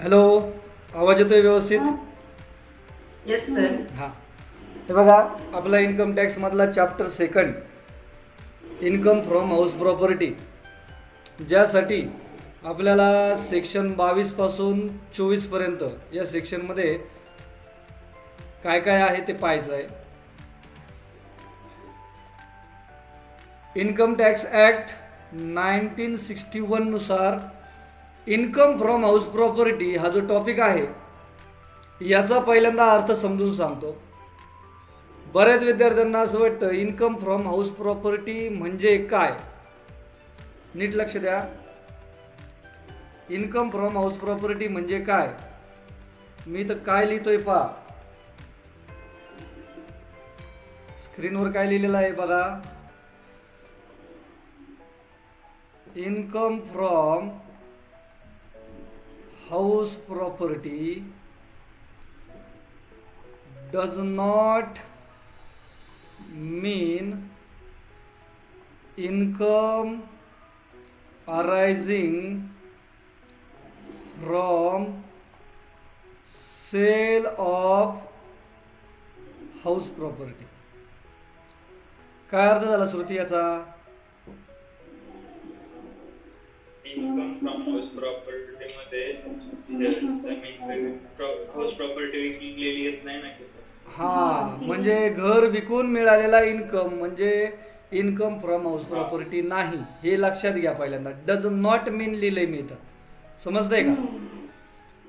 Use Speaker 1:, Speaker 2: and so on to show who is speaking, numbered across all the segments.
Speaker 1: Hello, आवाज येतोय व्यवस्थित?
Speaker 2: Yes sir.
Speaker 1: हां. हे बघा, आपला इन्कम टॅक्समधला chapter second, income from house property, ज्यासाठी आपल्याला सेक्शन 22 पासून 24 पर्यंत या सेक्शनमध्ये काय काय आहे ते पाहायचं आहे. इन्कम टॅक्स ॲक्ट 1961 नुसार इन्कम फ्रॉम हाऊस प्रॉपर्टी हा जो टॉपिक आहे याचा पहिल्यांदा अर्थ समजून सांगतो. बऱ्याच विद्यार्थ्यांना असं वाटतं इन्कम फ्रॉम हाऊस प्रॉपर्टी म्हणजे काय. नीट लक्ष द्या, इन्कम फ्रॉम हाऊस प्रॉपर्टी म्हणजे काय. मी तर काय लिहितोय पहा, स्क्रीनवर काय लिहिलेलं आहे बघा. Income from house property does not mean income arising from sale of house property. काय अर्थ झाला श्रुती याचा?
Speaker 3: इन्कम फ्रॉम हाऊस प्रॉपर्टी मध्ये जमीन हाऊस प्रॉपर्टी विकलेली येत नाही ना.
Speaker 1: हा, म्हणजे घर विकून मिळालेला इन्कम म्हणजे इन्कम फ्रॉम हाऊस प्रॉपर्टी नाही, हे लक्षात घ्या. पहिल्यांदा डज नॉट मीन लिहिलंय मी इथं, समजतंय का?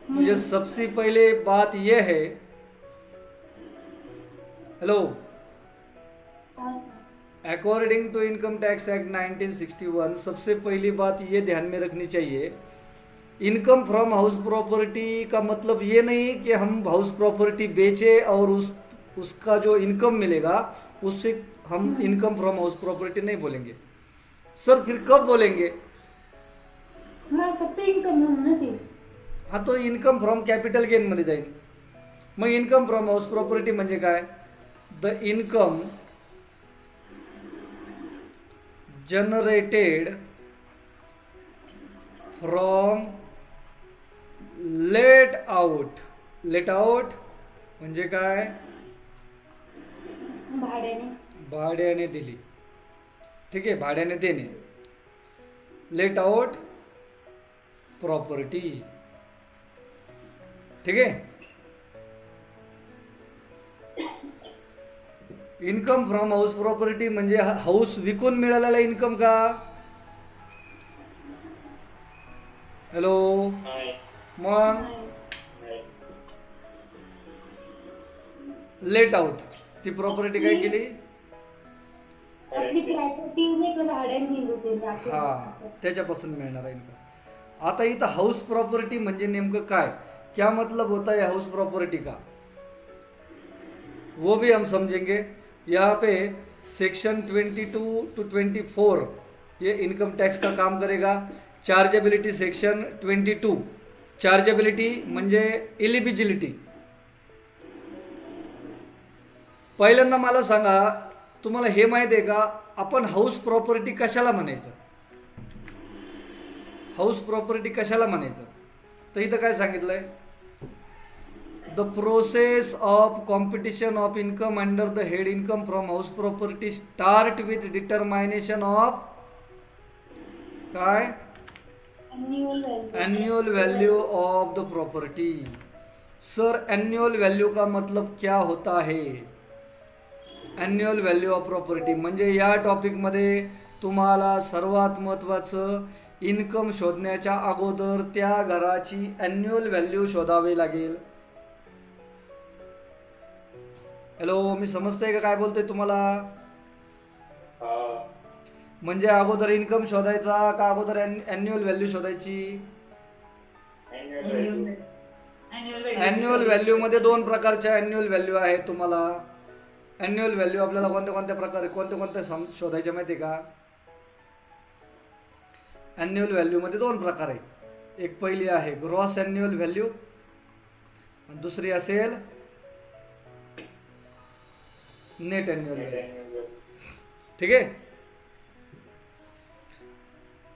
Speaker 1: म्हणजे सबसे पहले बात ये है, hello, according to income tax act 1961 सबसे पहली बात ये ध्यान में रखनी चाहिए, इनकम फ्रॉम हाउस प्रॉपर्टी का मतलब ये नहीं कि हम हाउस प्रॉपर्टी बेचे और उसका जो इनकम मिलेगा उससे हम इनकम फ्रॉम हाउस प्रॉपर्टी नहीं बोलेंगे. सर फिर कब बोलेंगे?
Speaker 2: फक्त इन्कम म्हणून ते.
Speaker 1: हा, तो इन्कम फ्रॉम कॅपिटल गेन मध्ये जाईल. मग इन्कम फ्रॉम हाऊस प्रॉपर्टी म्हणजे काय? The income generated from let out. Late out म्हणजे काय? भाड्याने दिली. ठीक आहे, भाड्याने देणे. Late out property. ठीक आहे. इन्कम फ्रॉम हाऊस प्रॉपर्टी म्हणजे हाऊस विकून मिळालेला इन्कम का? हॅलो, मग लेट आउट ती प्रॉपर्टी काय केली?
Speaker 2: आपली प्रॉपर्टी नाही का भाड्याने दिली त्यांनी
Speaker 1: हा,
Speaker 2: आपल्याला.
Speaker 1: त्याच्यापासून मिळणारा इन्कम. आता इथं हाऊस प्रॉपर्टी म्हणजे नेमकं काय, क्या मतलब होता है हाउस प्रॉपर्टी का, वो भी हम समझेंगे. यहाँ पे सेक्शन 22 to 24 ये इनकम टैक्स का काम करेगा. चार्जेबिलिटी सेक्शन 22, चार्जेबिलिटी म्हणजे एलिजिबिलिटी. पहिल्यांदा मला सांगा, तुम्हाला हे माहिती आहे का आपण हाऊस प्रॉपर्टी कशाला म्हणायचं? हाऊस प्रॉपर्टी कशाला म्हणायचं? तर इथं काय सांगितलंय, the process of competition of income under the head income from house property start with determination of काय? Annual value of the property. Sir annual value का मतलब क्या होता है? एन्युअल व्हॅल्यू ऑफ प्रॉपर्टी म्हणजे या टॉपिकमध्ये तुम्हाला सर्वात महत्त्वाचं इन्कम शोधण्याच्या अगोदर त्या घराची एन्युअल व्हॅल्यू शोधावी लागेल. हॅलो, मी समजतंय का काय बोलतोय तुम्हाला? म्हणजे अगोदर इन्कम शोधायचा का अगोदर एन्युअल व्हॅल्यू शोधायची? एन्युअल व्हॅल्यू मध्ये दोन प्रकारच्या एन्युअल व्हॅल्यू आहेत. तुम्हाला एन्युअल व्हॅल्यू आपल्याला कोणत्या कोणत्या प्रकारे कोणत्या शोधायच्या माहिती आहे का? एन्युअल व्हॅल्यू मध्ये दोन प्रकार आहेत. एक पहिली आहे ग्रॉस एन्युअल व्हॅल्यू आणि दुसरी असेल नेट एन्युअल व्हॅल्यू. ठीक आहे.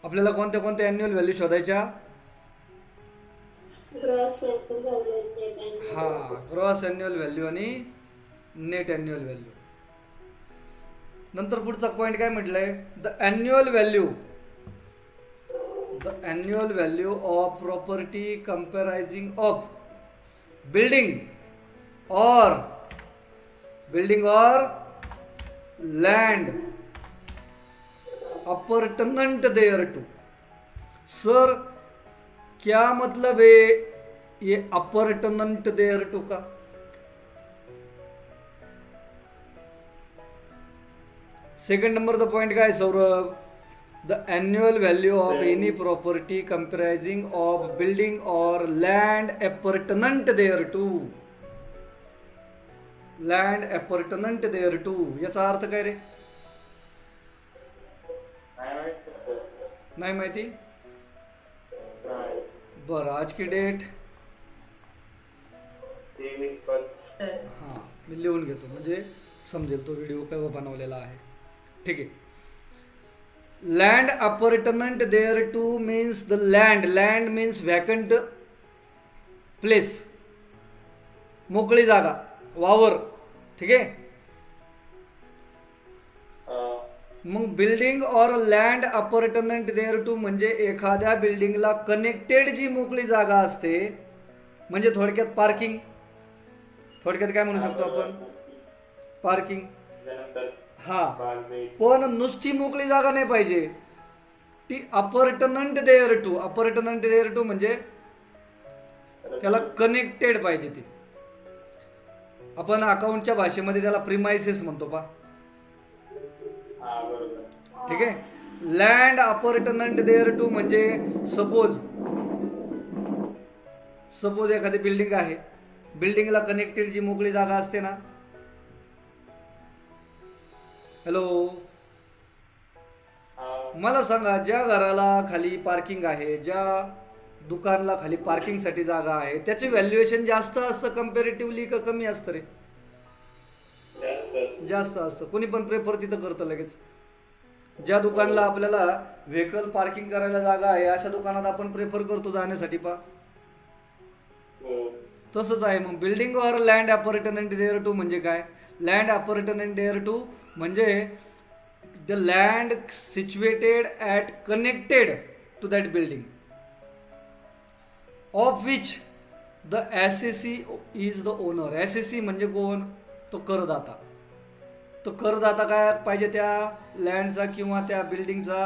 Speaker 1: आपल्याला कोणत्या कोणत्या एन्युअल व्हॅल्यू शोधायच्या?
Speaker 2: क्रॉस व्हॅल्यू
Speaker 1: हा, ग्रॉस ॲन्युअल व्हॅल्यू आणि नेट ॲन्युअल व्हॅल्यू. नंतर पुढचा पॉईंट काय म्हटलंय, the annual value of property comprising of building और land appurtenant thereto. Sir क्या मतलब है ये अपॉर्टमेंट देयर टू का? सेकंड नंबर द पॉइंट काय Saurabh, the annual value of any property comprising of building और land appurtenant thereto. Land appurtenant thereto याचा अर्थ काय रे? नाही माहिती? बरं, आज की डेट
Speaker 4: 23/5.
Speaker 1: हां, मी लिहून घेतो म्हणजे समजेल तो व्हिडिओ केव्हा बनवलेला आहे. ठीक आहे. Land appurtenant thereto means the land means vacant place, मोकळी जागा, वावर. ठीक आहे. मग बिल्डिंग और लँड अपॉर्टमेंट देअर टू म्हणजे एखाद्या बिल्डिंगला कनेक्टेड जी मोकळी जागा असते, म्हणजे थोडक्यात पार्किंग. थोडक्यात काय म्हणू शकतो आपण? पार्किंग. हा, पण नुसती मोकळी जागा नाही पाहिजे, ती अपॉर्टमेंट देअर टू म्हणजे त्याला कनेक्टेड पाहिजे. ती आपण अकाउंटच्या भाषेमध्ये त्याला प्रिमाइसेस म्हणतो पा. ठीक आहे. लँड अपॉर्टमेंट देअर टू म्हणजे सपोज एखादी बिल्डिंग आहे, बिल्डिंगला कनेक्टेड जी मोकळी जागा असते ना. हॅलो, मला सांगा, ज्या घराला खाली पार्किंग आहे, ज्या दुकानला खाली पार्किंगसाठी जागा आहे, त्याचे व्हॅल्युएशन जास्त असतं कम्पॅरेटिव्हली का कमी असतं रे? जास्त असतं. कोणी पण प्रेफर तिथं करतं लगेच. ज्या दुकानला आपल्याला व्हेकल पार्किंग करायला जागा आहे, अशा दुकानात आपण प्रेफर करतो जाण्यासाठी पा. तसंच आहे. मग बिल्डिंग और लँड अपॉर्टमेंट देअर टू म्हणजे काय? लँड अपॉर्टमेंट देअर टू म्हणजे the land situated at connected to that building of which the assessee is the owner. Assessee म्हणजे कोण? तो करदाता. तो करदाता काय पाहिजे त्या लँडचा किंवा त्या बिल्डिंगचा?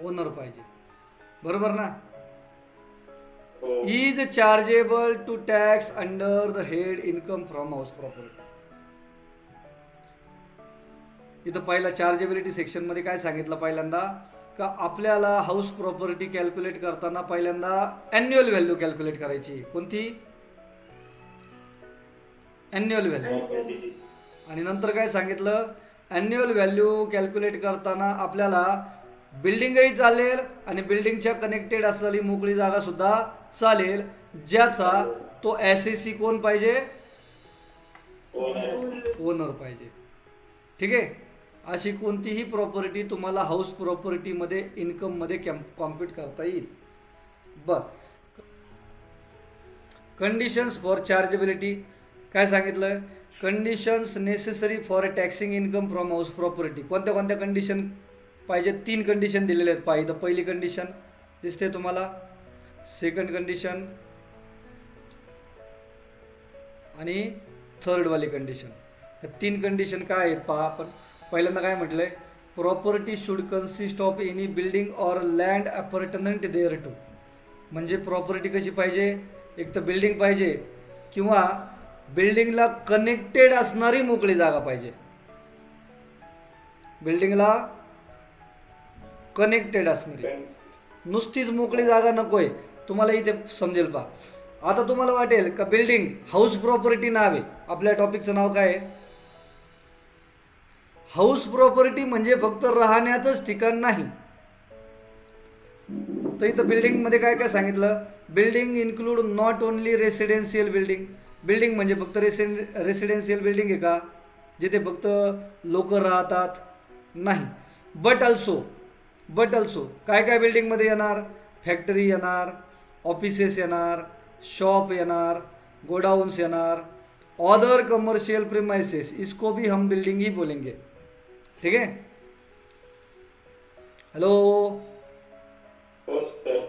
Speaker 1: ओनर पाहिजे. बरोबर ना? Is chargeable to tax under the head income from house property. इथं पहिला चार्जेबिलिटी सेक्शन मध्ये काय सांगितलं पहिल्यांदा, का आपल्याला हाऊस प्रॉपर्टी कॅल्क्युलेट करताना पहिल्यांदा ॲन्युअल व्हॅल्यू कॅल्क्युलेट करायची. कोणती? Annual value. आणि नंतर काय सांगितलं, ॲन्युअल व्हॅल्यू कॅल्क्युलेट करताना आपल्याला बिल्डिंगही चालेल आणि बिल्डिंगच्या कनेक्टेड असलेली मोकळी जागा सुद्धा चालेल, ज्याचा तो एसएसी कोण पाहिजे? ओनर पाहिजे. ठीक आहे. अशी कोणतीही प्रॉपर्टी तुम्हाला हाऊस प्रॉपर्टीमध्ये इन्कममध्ये कॉम्प्युट करता येईल. बर, कंडिशन्स फॉर चार्जेबिलिटी काय सांगितलं? Conditions necessary for taxing income from house property. कोणत्या कोणत्या कंडिशन पाहिजे? 3 कंडिशन दिलेले आहेत. पाहिजे पहिली कंडिशन दिसते तुम्हाला, सेकंड कंडिशन आणि थर्डवाली कंडिशन. ह्या 3 कंडिशन काय आहेत पहा. आपण पहिल्यांदा काय म्हटलंय, property should consist of any building or land appurtenant thereto. म्हणजे प्रॉपर्टी कशी पाहिजे? एक तर बिल्डिंग पाहिजे किंवा बिल्डिंगला कनेक्टेड असणारी मोकळी जागा पाहिजे. बिल्डिंगला कनेक्टेड असणारी, नुसतीच मोकळी जागा नकोय. तुम्हाला इथे समजेल पहा. आता तुम्हाला वाटेल का बिल्डिंग हाऊस प्रॉपर्टी नाव आहे, आपल्या टॉपिकचं नाव काय आहे? हाऊस प्रॉपर्टी म्हणजे फक्त राहण्याचंच ठिकाण नाही. तर इथं बिल्डिंग मध्ये काय काय सांगितलं? Building include not only residential building. Building म्हणजे फक्त रेसिडेन्शियल बिल्डिंग आहे का, जिथे फक्त लोक राहतात? नाही. बट ऑल्सो काय काय बिल्डिंगमध्ये येणार? फॅक्टरी येणार, ऑफिसेस येणार, शॉप येणार, गोडाउन्स येणार, अदर कमर्शियल प्रीमाइसेस, इसको भी हम बिल्डिंग ही बोलेंगे. ठीक है. हॅलो.
Speaker 3: हो सर.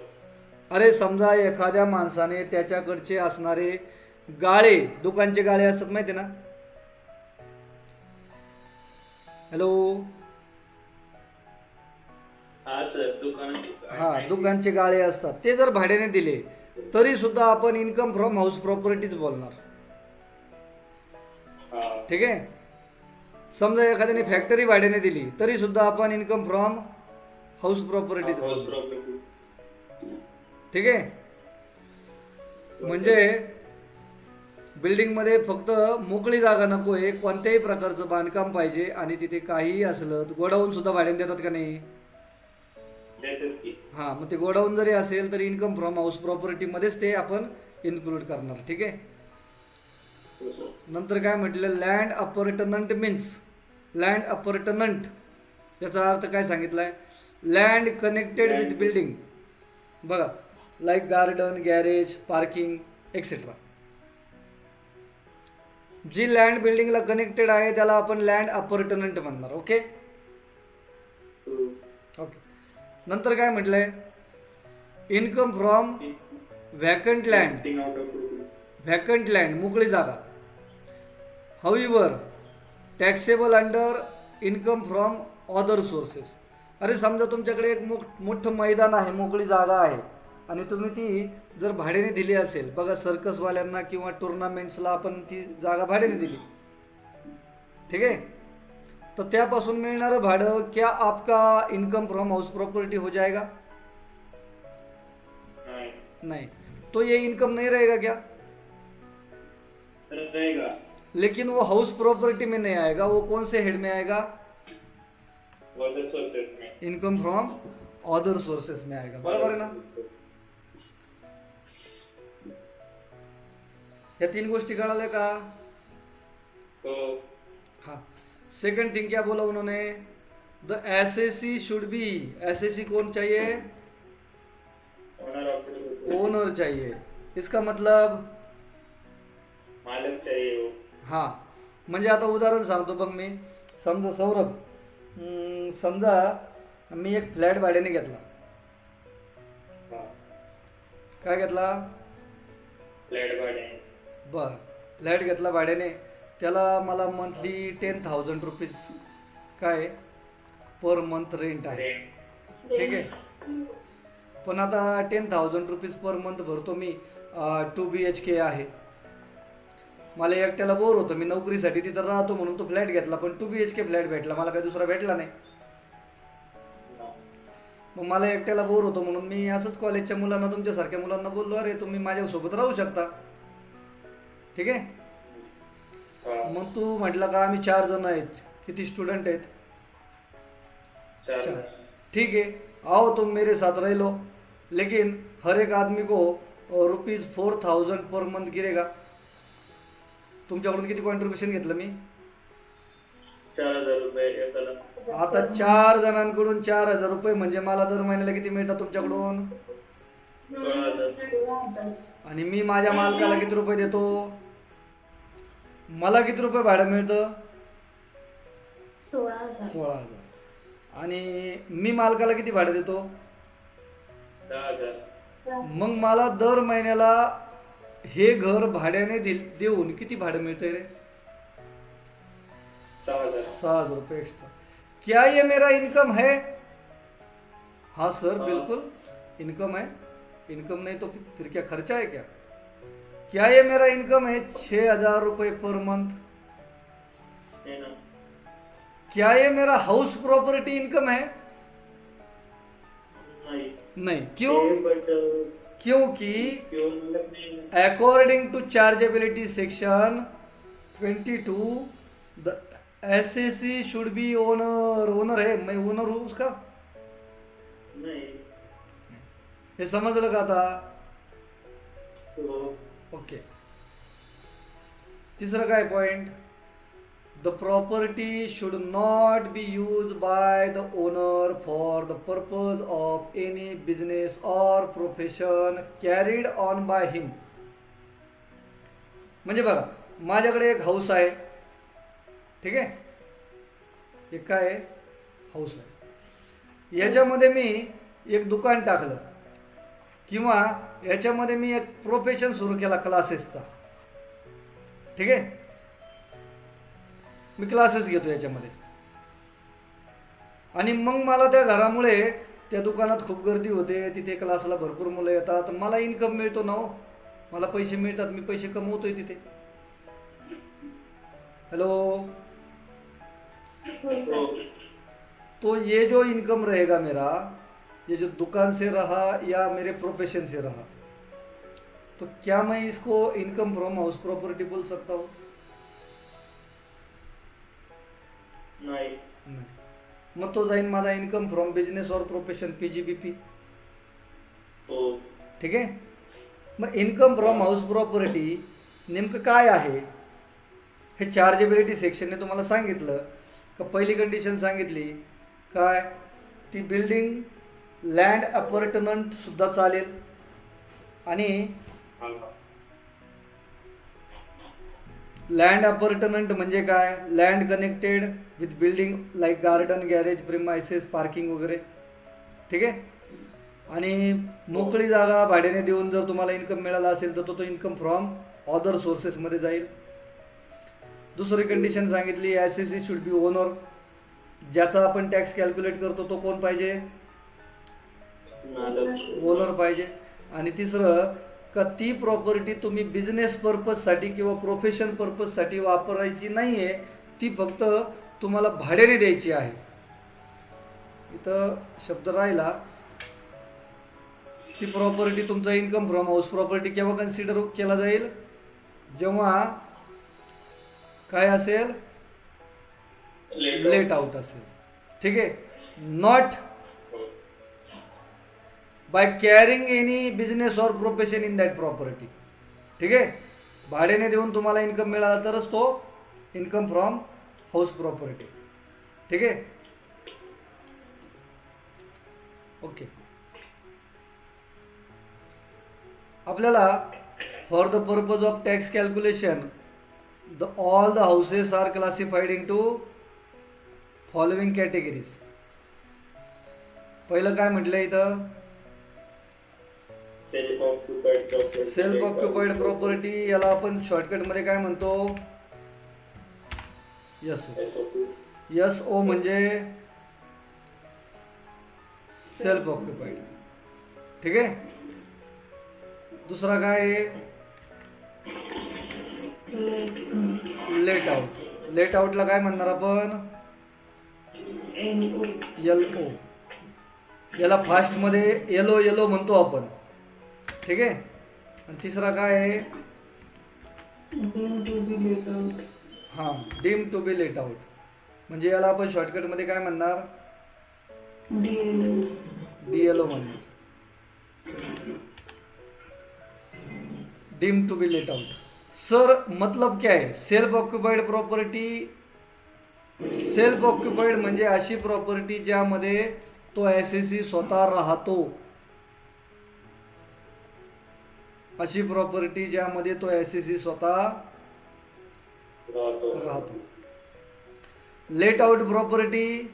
Speaker 1: अरे समजा एखाद्या माणसाने त्याच्याकडचे असणारे गाळे, दुकानचे गाळे असतात माहिती ना. हॅलो.
Speaker 3: हा सर,
Speaker 1: हा, दुकानचे गाळे असतात, ते जर भाड्याने दिले तरी सुद्धा आपण इन्कम फ्रॉम हाऊस प्रॉपर्टीच बोलणार. ठीक आहे. समजा एखाद्याने फॅक्टरी भाड्याने दिली तरी सुद्धा आपण इन्कम फ्रॉम हाऊस प्रॉपर्टीच बोलणार. ठीक आहे. म्हणजे बिल्डिंगमध्ये फक्त मोकळी जागा नको आहे, कोणत्याही प्रकारचं बांधकाम पाहिजे आणि तिथे काहीही असलं तर गोडाऊन सुद्धा भाड्याने देतात का नाही. हां, मग ते गोडाऊन जरी असेल तरी इन्कम फ्रॉम हाऊस प्रॉपर्टीमध्येच ते आपण इन्क्लूड करणार. ठीक आहे. नंतर काय म्हटलं, land appurtenant means, land appurtenant याचा अर्थ काय सांगितला आहे, लँड कनेक्टेड विथ बिल्डिंग. बघा, like garden, garage, parking etcetera. जी लँड बिल्डिंगला कनेक्टेड आहे त्याला आपण लँड अपॉर्टनंट म्हणणार. ओके. ओके. नंतर काय म्हटलंय, income from vacant land, vacant land मोकळी जागा. However taxable under income from other sources. अरे समजा तुमच्याकडे एक मोठं मैदान आहे, मोकळी जागा आहे आणि तुम्ही ती जर भाड्याने दिली असेल, बघा सर्कसवाल्यांना किंवा टुर्नामेंट्सला आपण ती जागा भाड्याने दिली. ठीक आहे. तो त्यापासून मिळणारं भाडं क्या आपका इनकम फ्रॉम हाउस प्रॉपर्टी हो जाएगा? नहीं. तो ये इनकम नहीं रहेगा क्या?
Speaker 3: रहेगा.
Speaker 1: लेकिन वो हाउस प्रॉपर्टी में नहीं आएगा, वो कौन से हेड में आएगा?
Speaker 3: अदर सोर्सेस में.
Speaker 1: इनकम फ्रॉम अदर सोर्सेस में आएगा. बरोबर है ना. या तीन गोष्टी कळाल्या का?
Speaker 3: हो.
Speaker 1: हाँ. सेकंड थिंग क्या बोला उन्होंने, the assessee should be, assessee कौन चाहिए? ओनर चाहिए. इसका मतलब
Speaker 3: मालक चाहिए हो.
Speaker 1: हाँ, म्हणजे आता उदाहरण सांगतो बघ मी. समजा सौरभ, समजा मी एक फ्लॅट भाड्याने घेतला. काय घेतला?
Speaker 3: फ्लॅट भाड्याने.
Speaker 1: बर, फ्लॅट घेतला भाड्याने, त्याला मला मंथली 10,000 रुपीज काय पर मंथ रेंट आहे. ठीक आहे. पण आता 10,000 रुपीज पर मंथ भरतो मी. 2 BHK आहे. मला एकट्याला बोर होतं, मी नोकरीसाठी तिथं राहतो म्हणून तो फ्लॅट घेतला, पण 2 BHK फ्लॅट भेटला, मला काही दुसरा भेटला नाही. मग मला एकट्याला बोर होतो म्हणून मी असंच कॉलेजच्या मुलांना, तुमच्यासारख्या मुलांना बोललो, अरे तुम्ही माझ्यासोबत राहू शकता. ठीक आहे. मग तू म्हटलं का आम्ही 4 जण आहेत. किती स्टूडेंट आहेत? 4. ठीक है, आओ तुम मेरे साथ रह लो, लेकिन हर एक आदमी को ₹4,000 पर मंथ गिरेगा. तुमच्याकडून किती कॉन्ट्रीब्युशन घेतलं मी?
Speaker 3: 4,000 रुपये एकाला.
Speaker 1: आता 4 जणांकडून 4,000 रुपये म्हणजे मला दर महिन्याला किती मिळतात तुमच्याकडून?
Speaker 3: 16,000.
Speaker 1: आणि मी माझ्या मालकाला किती रुपये देतो? मला किती रुपये भाडं मिळतं? 16,000. आणि मी मालकाला किती भाडं देतो?
Speaker 3: 10,000.
Speaker 1: मग मला दर महिन्याला हे घर भाड्याने देऊन किती भाडं मिळतंय रे?
Speaker 3: 6,000.
Speaker 1: 6,000 रुपये एक्स्ट्रा. क्या ये मेरा इनकम है? हाँ सर, बिल्कुल इनकम है. इनकम नहीं तो फिर क्या खर्चा है क्या? क्या ये मेरा इनकम है? 6,000 रुपये पर मंथ.
Speaker 3: है ना.
Speaker 1: क्या ये मेरा हाउस प्रॉपर्टी इनकम है?
Speaker 3: नहीं.
Speaker 1: नहीं. क्यों?
Speaker 3: बट
Speaker 1: क्योंकि
Speaker 3: क्यों मतलब नहीं.
Speaker 1: According to chargeability section 22 the assessee should be owner. Owner है, मैं ओनर हूँ उसका.
Speaker 3: नहीं.
Speaker 1: हे समजलं का आता?
Speaker 3: तो
Speaker 1: ओके. तिसरं काय point, the property should not be use by the owner for the purpose of any business or profession carried on by him. म्हणजे बघा, माझ्याकडे एक हाऊस आहे, ठीक आहे, एक काय आहे, हाऊस आहे. याच्यामध्ये मी एक दुकान टाकलं किंवा याच्यामध्ये मी एक प्रोफेशन सुरू केला क्लासेसचा, ठीक आहे, मी क्लासेस घेतो याच्यामध्ये, आणि मग मला त्या घरामुळे त्या दुकानात खूप गर्दी होते, तिथे क्लासला भरपूर मुलं येतात, मला इन्कम मिळतो ना हो, मला पैसे मिळतात, मी पैसे कमवतोय तिथे. हेलो,
Speaker 2: हो सर.
Speaker 1: तो ये जो इनकम रहेगा मेरा, ये जो दुकान से रहा या मेरे प्रोफेशन से रहा, तो क्या मैं इसको इनकम फ्रॉम हाउस प्रॉपर्टी बोल सकता हूँ?
Speaker 4: नाही.
Speaker 1: नाही. मग तो जाईन माझा इन्कम फ्रॉम बिझनेस और प्रोफेशन, PGBP.
Speaker 4: हो.
Speaker 1: ठीक आहे. मग इन्कम फ्रॉम हाऊस प्रॉपर्टी नेमकं काय आहे हे चार्जेबिलिटी सेक्शनने तुम्हाला सांगितलं का. पहिली कंडिशन सांगितली काय, ती बिल्डिंग लँड अपार्टमेंट सुद्धा चालेल, आणि लँड अपार्टमेंट म्हणजे काय, land connected with building like garden, garage, premises, parking वगैरे, ठीक आहे. आणि मोकळी जागा भाड्याने देऊन जर तुम्हाला इन्कम मिळाला असेल तर तो इन्कम फ्रॉम अदर सोर्सेसमध्ये जाईल. दुसरी कंडिशन सांगितली, SEC शुड बी ओनर, ज्याचा आपण टॅक्स कॅल्क्युलेट करतो तो कोण पाहिजे, ओनर पाहिजे. आणि तिसरं का ती प्रॉपर्टी तुम्ही बिझनेस पर्पजसाठी किंवा प्रोफेशन पर्पजसाठी वापरायची नाही आहे, ती फक्त तुम्हाला भाड्याने द्यायची आहे. इथं शब्द राहिला, ती प्रॉपर्टी तुमचा इन्कम फ्रॉम हाऊस प्रॉपर्टी केव्हा कन्सिडर केला जाईल, जेव्हा काय असेल, लेट आउट असेल, ठीक आहे. Not by carrying any business और प्रोफेशन इन दॅट प्रॉपर्टी, ठीक आहे. भाड्याने देऊन तुम्हाला इन्कम मिळाला तरच तो इन्कम फ्रॉम हाऊस प्रॉपर्टी, ठीक आहे. ओके. आपल्याला for the purpose of tax calculation all the houses are classified into following categories. पहिलं काय म्हटलं इथं, सेल्फ ऑक्युपाइड प्रॉपर्टी, याला आपण शॉर्टकटमध्ये काय म्हणतो, SO म्हणजे सेल्फ ऑक्युपाइड, ठीक आहे. दुसरा काय आहे, लेट आउट. लेट आउटला काय म्हणणार आपण, LO. याला फास्टमध्ये LO म्हणतो आपण, ठीक आहे. आणि तिसरा काय आहे, हां, deem to be let out, म्हणजे याला आपण शॉर्टकटमध्ये काय म्हणणार, DLO म्हणणार, deem to be let out. Sir मतलब क्या है self occupied property? Self occupied म्हणजे अशी प्रॉपर्टी ज्यामध्ये तो SEC स्वतः राहतो, अशी प्रॉपर्टी ज्यामध्ये तो SEC स्वतः राहतो. लेट आउट प्रॉपर्टी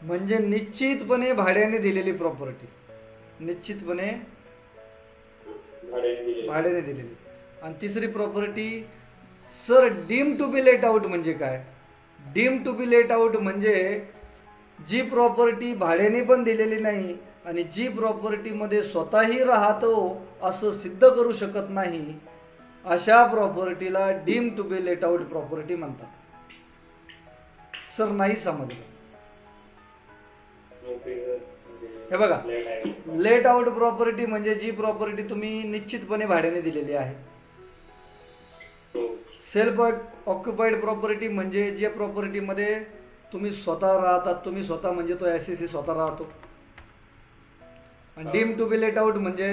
Speaker 1: म्हणजे निश्चितपणे भाड्याने दिलेली प्रॉपर्टी, निश्चितपणे भाड्याने दिलेली. आणि तिसरी property, sir deem to be let out म्हणजे काय, deem to be let out म्हणजे जी प्रॉपर्टी भाड्याने पण दिलेली नाही आणि जी प्रॉपर्टीमध्ये स्वतःही राहतो असं सिद्ध करू शकत नाही, अशा प्रॉपर्टीला deem to be let out property म्हणतात. सर नाही समजलं. हे बघा, लेट आउट प्रॉपर्टी म्हणजे जी प्रॉपर्टी तुम्ही निश्चितपणे भाड्याने दिलेली आहे. सेल्फ ऑक्युपाइड प्रॉपर्टी म्हणजे जे प्रॉपर्टीमध्ये तुम्ही स्वतः राहतात, तुम्ही स्वतः म्हणजे तो SEC स्वतः राहतो. आणि deem to be let out म्हणजे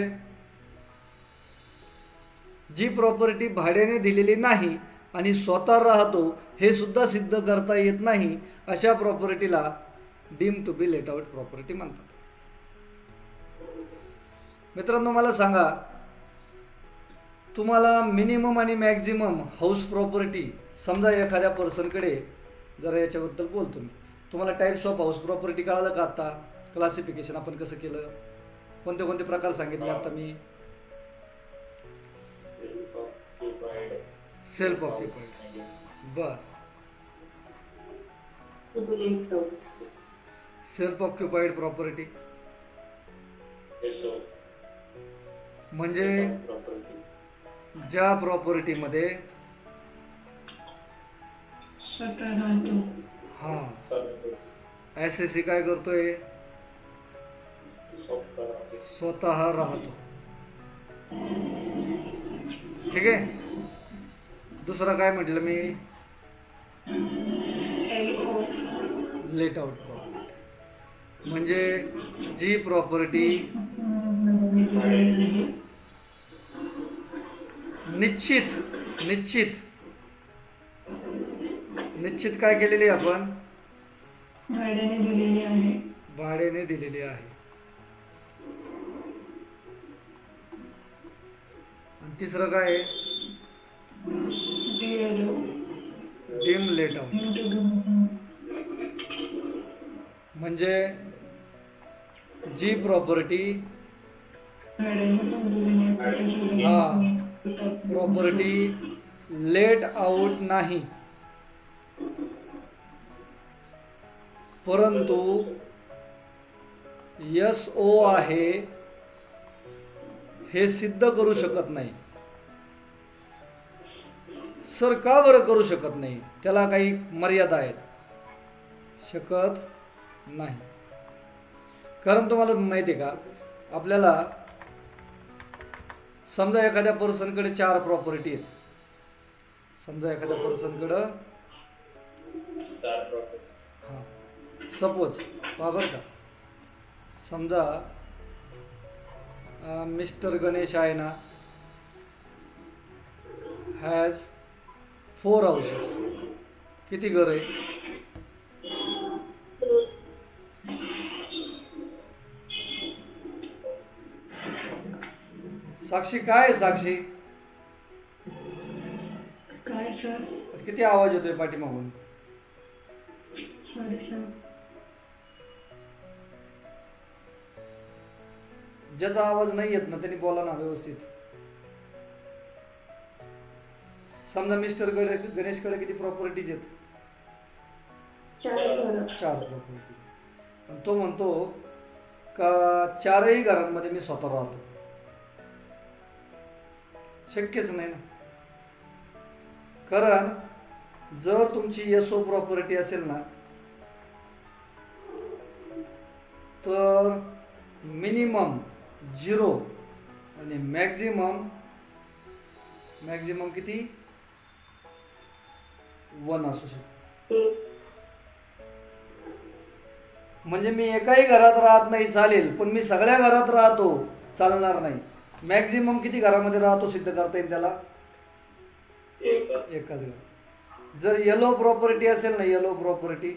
Speaker 1: जी प्रॉपर्टी भाड्याने दिलेली नाही आणि स्वतः राहतो हे सुद्धा सिद्ध करता येत नाही अशा प्रॉपर्टीला deem to be let out property म्हणतात. मित्रांनो मला सांगा, तुम्हाला मिनिमम आणि मॅक्झिमम हाऊस प्रॉपर्टी, समजा एखाद्या पर्सनकडे, जरा याच्याबद्दल बोलतो मी, तुम्हाला टाईप्स ऑफ हाऊस प्रॉपर्टी कळालं का? आता क्लासिफिकेशन आपण कसं केलं, कोणते कोणते प्रकार सांगितले आता मी? सेल्फ ऑक्युपाईड, बर, सेल्फ ऑक्युपाईड प्रॉपर्टी म्हणजे ज्या प्रॉपर्टीमध्ये
Speaker 2: स्वतः राहतो.
Speaker 1: हा एस काय करतोय? स्वतः राहतो. ठीक आहे. दुसरा काय म्हटलं मी? लेट आउट प्रॉपर्टी म्हणजे जी प्रॉपर्टी निश्चित काय केलेली आपण?
Speaker 2: भाड्याने दिलेली आहे.
Speaker 1: भाड्याने दिलेली आहे. आणि तिसरं काय? डीम लेट आउट म्हणजे जी प्रॉपर्टी प्रॉपर्टी लेट आउट नाही, परंतु SO आहे हे सिद्ध करू शकत नाही. सर का बरं करू शकत नाही? त्याला काही मर्यादा आहेत. शकत नाही कारण तुम्हाला माहिती आहे का, आपल्याला समजा एखाद्या पर्सनकडे 4 प्रॉपर्टी आहेत. समजा एखाद्या पर्सनकडे हां सपोज बरं का, समजा मिस्टर गणेश आहे ना, हॅज 4 हाऊसेस. किती घर आहे? साक्षी काय आहे? साक्षी
Speaker 2: काय सर?
Speaker 1: किती आवाज येतोय पाठीमागून?
Speaker 2: Sorry sir.
Speaker 1: ज्याचा आवाज नाही येत ना त्यांनी बोला ना व्यवस्थित. समजा मिस्टर गणेशकडे किती प्रॉपर्टीज आहेत? 4 प्रॉपर्टी. आणि तो म्हणतो का 4ही घरांमध्ये मी स्वतः राहतो. शक्यच नाही ना, कारण जर तुमची SO प्रॉपर्टी असेल ना तर मिनिमम 0 आणि मॅक्झिमम किती? 1 असू शकते. म्हणजे मी एकाही घरात राहत नाही चालेल, पण मी सगळ्या घरात राहतो चालणार नाही. मॅक्झिमम किती घरामध्ये राहतो सिद्ध करता येईल त्याला? एकाच घर. जर येलो प्रॉपर्टी असेल ना, येलो प्रॉपर्टी,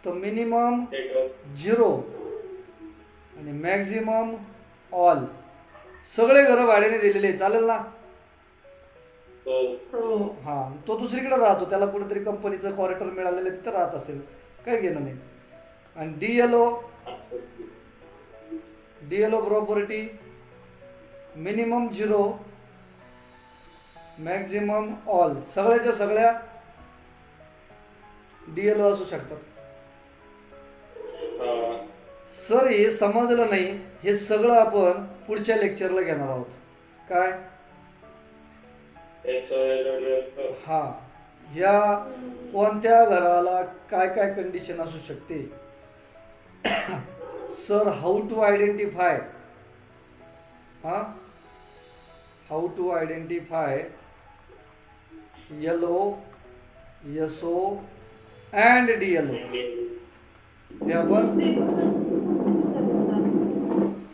Speaker 1: तर मिनिमम 0 आणि मॅक्झिमम ऑल. सगळे घर भाड्याने दिलेले चालेल ना? हा, तो दुसरीकडे राहतो, त्याला कुठेतरी कंपनीचं क्वार्टर मिळालेलं तिथं राहत असेल, काय घेणं नाही. आणि DLO property minimum 0 maximum all. सगळ्याच्या सगळ्या डीएलओ असू शकतात. सर हे समजलं नाही, हे सगळं आपण पुढच्या लेक्चरला घेणार आहोत. काय? हा, या कोणत्या घराला काय काय कंडिशन असू शकते. Sir how to identify LO, SO and DLO हे आपण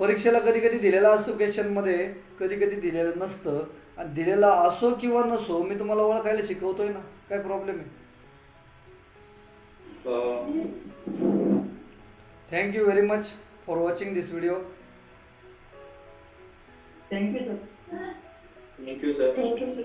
Speaker 1: परीक्षेला कधी कधी दिलेला असतो क्वेश्चनमध्ये, कधी कधी दिलेलं नसतं. आणि दिलेला असो किंवा नसो मी तुम्हाला ओळखायला शिकवतोय ना, काय प्रॉब्लेम आहे? Thank you very much for watching this video.
Speaker 4: Thank you sir.
Speaker 3: Thank you sir.
Speaker 2: Thank you sir.